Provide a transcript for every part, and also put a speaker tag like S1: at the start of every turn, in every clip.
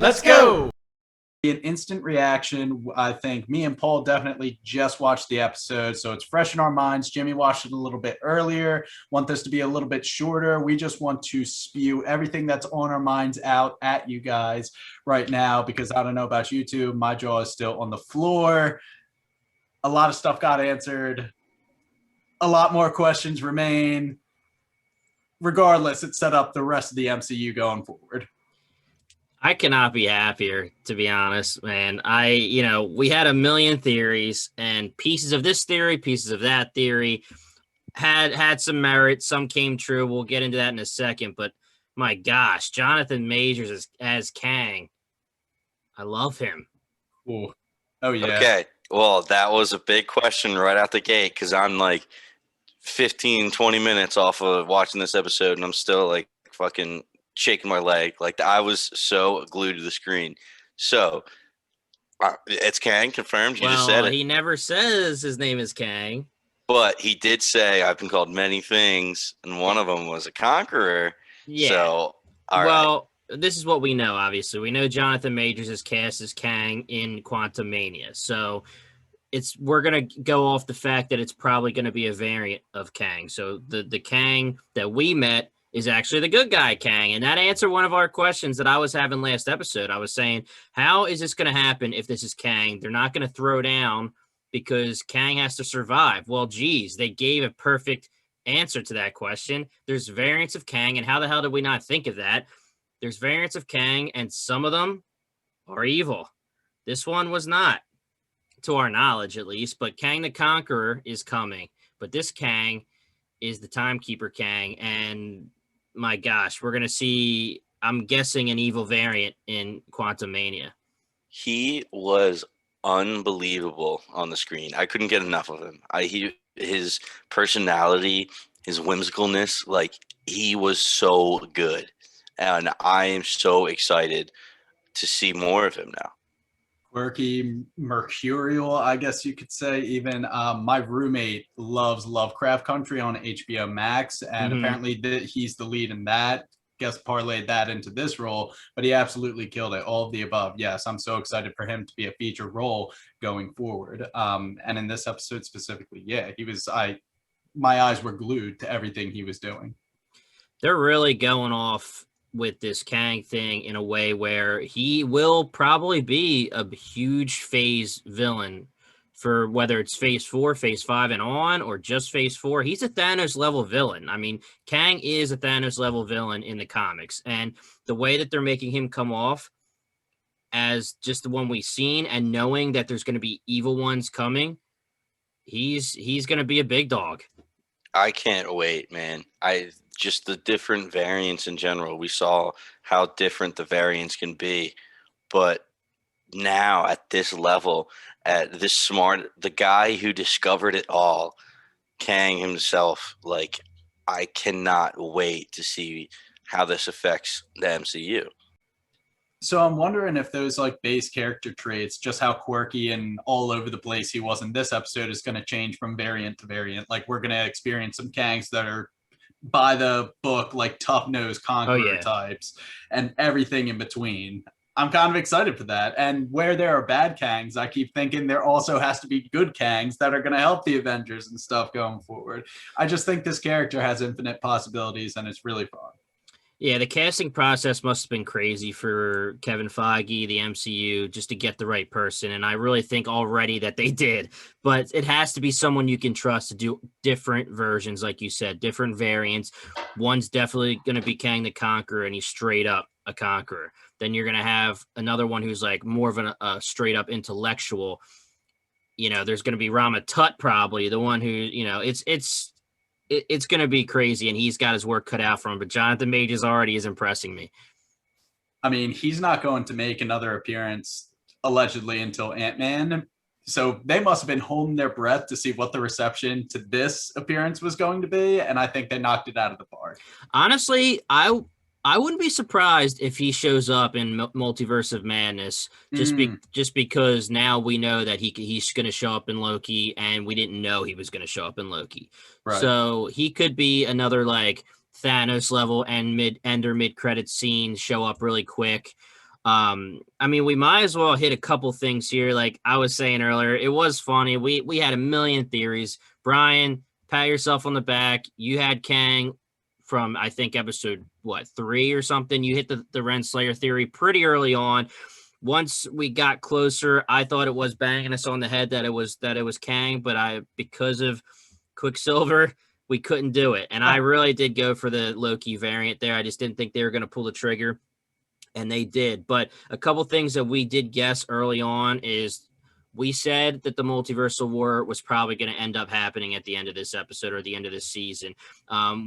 S1: Let's go.
S2: An instant reaction. I think me and Paul definitely just watched the episode, so it's fresh in our minds. Jimmy watched it a little bit earlier. Want this to be a little bit shorter. We just want to spew everything that's on our minds out at you guys right now, because I don't know about you two, my jaw is still on the floor. A lot of stuff got answered. A lot more questions remain. Regardless, it set up the rest of the MCU going forward.
S1: I cannot be happier, to be honest, man. We had a million theories, and pieces of this theory, pieces of that theory had some merit. Some came true. We'll get into that in a second. But my gosh, Jonathan Majors as Kang. I love him.
S2: Ooh. Oh, yeah.
S3: Okay. Well, that was a big question right out the gate, because I'm like 15, 20 minutes off of watching this episode, and I'm still like fucking shaking my leg. Like, I was so glued to the screen. So it's Kang, confirmed. You just said it.
S1: He never says his name is Kang,
S3: but he did say I've been called many things, and one of them was a conqueror.
S1: Yeah.
S3: So
S1: right. This is what we know. Obviously, we know Jonathan Majors is cast as Kang in Quantumania. So we're gonna go off the fact that it's probably gonna be a variant of Kang. So the Kang that we met is actually the good guy Kang. And that answered one of our questions that I was having last episode. I was saying, how is this going to happen if this is Kang? They're not going to throw down because Kang has to survive. Well, geez, they gave a perfect answer to that question. There's variants of Kang, and how the hell did we not think of that? There's variants of Kang, and some of them are evil. This one was not, to our knowledge at least, but Kang the Conqueror is coming. But this Kang is the Timekeeper Kang, and my gosh, we're going to see, I'm guessing, an evil variant in Quantumania.
S3: He was unbelievable on the screen. I couldn't get enough of him. His personality, his whimsicalness, like, he was so good. And I am so excited to see more of him now.
S2: Quirky, mercurial, I guess you could say. Even my roommate loves Lovecraft Country on HBO Max, and apparently he's the lead in that. Guess parlayed that into this role, but he absolutely killed it. All of the above. Yes, I'm so excited for him to be a feature role going forward. And in this episode specifically, yeah, my eyes were glued to everything he was doing.
S1: They're really going off with this Kang thing in a way where he will probably be a huge phase villain for whether it's phase 4, phase 5 and on, or just phase 4. He's a Thanos level villain. I mean, Kang is a Thanos level villain in the comics, and the way that they're making him come off as just the one we've seen, and knowing that there's going to be evil ones coming, he's going to be a big dog.
S3: I can't wait, man. Just the different variants in general. We saw how different the variants can be, but now at this level, at this smart, the guy who discovered it all, Kang himself, like, I cannot wait to see how this affects the MCU.
S2: So I'm wondering if those like base character traits, just how quirky and all over the place he was in this episode, is going to change from variant to variant. Like, we're going to experience some Kangs that are by the book, like tough-nosed Conqueror types, and everything in between. I'm kind of excited for that. And where there are bad Kangs, I keep thinking there also has to be good Kangs that are going to help the Avengers and stuff going forward. I just think this character has infinite possibilities, and it's really fun.
S1: Yeah, the casting process must have been crazy for Kevin Feige, the MCU, just to get the right person. And I really think already that they did. But it has to be someone you can trust to do different versions, like you said, different variants. One's definitely going to be Kang the Conqueror, and he's straight up a conqueror. Then you're going to have another one who's like more of a straight up intellectual. You know, there's going to be Rama Tut, probably the one who, you know, it's going to be crazy, and he's got his work cut out for him. But Jonathan Majors already is impressing me.
S2: I mean, he's not going to make another appearance, allegedly, until Ant-Man. So they must have been holding their breath to see what the reception to this appearance was going to be, and I think they knocked it out of the park.
S1: Honestly, I wouldn't be surprised if he shows up in Multiverse of Madness, just because now we know that he's going to show up in Loki, and we didn't know he was going to show up in Loki. Right. So he could be another like Thanos level and mid credit scene, show up really quick. I mean, we might as well hit a couple things here. Like I was saying earlier, it was funny. We had a million theories. Brian, pat yourself on the back. You had Kang from, I think, episode 3 or something. You hit the Renslayer theory pretty early on. Once we got closer, I thought it was banging us on the head that it was Kang, but because of Quicksilver, we couldn't do it. And I really did go for the Loki variant there. I just didn't think they were going to pull the trigger, and they did. But a couple things that we did guess early on is we said that the multiversal war was probably going to end up happening at the end of this episode or the end of this season.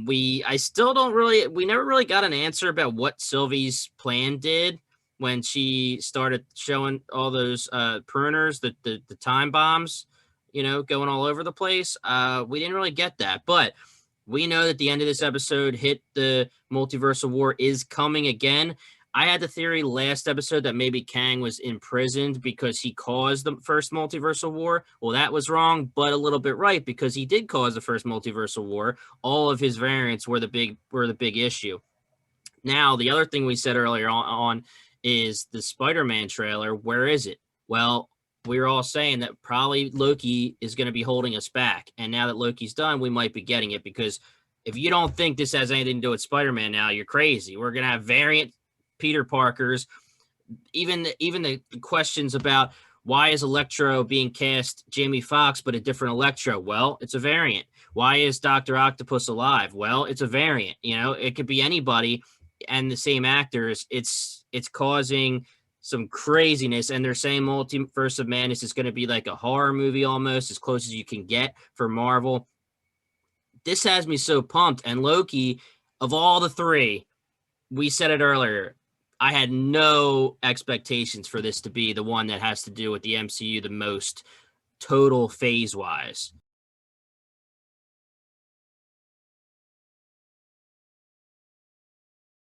S1: We never really got an answer about what Sylvie's plan did when she started showing all those pruners, the time bombs, going all over the place. We didn't really get that, but we know that the end of this episode hit the multiversal war is coming again. I had the theory last episode that maybe Kang was imprisoned because he caused the first multiversal war. Well, that was wrong, but a little bit right, because he did cause the first multiversal war. All of his variants were the big issue. Now, the other thing we said earlier on is the Spider-Man trailer. Where is it? Well, we were all saying that probably Loki is going to be holding us back. And now that Loki's done, we might be getting it, because if you don't think this has anything to do with Spider-Man now, you're crazy. We're going to have variant Peter Parkers. Even the questions about why is Electro being cast Jamie Foxx but a different Electro? Well, it's a variant. Why is Dr. Octopus alive? Well, it's a variant. It could be anybody and the same actors. It's causing some craziness, and they're saying Multiverse of Madness is going to be like a horror movie almost, as close as you can get for Marvel. This has me so pumped. And Loki, of all the three, we said it earlier, I had no expectations for this to be the one that has to do with the MCU the most total phase-wise.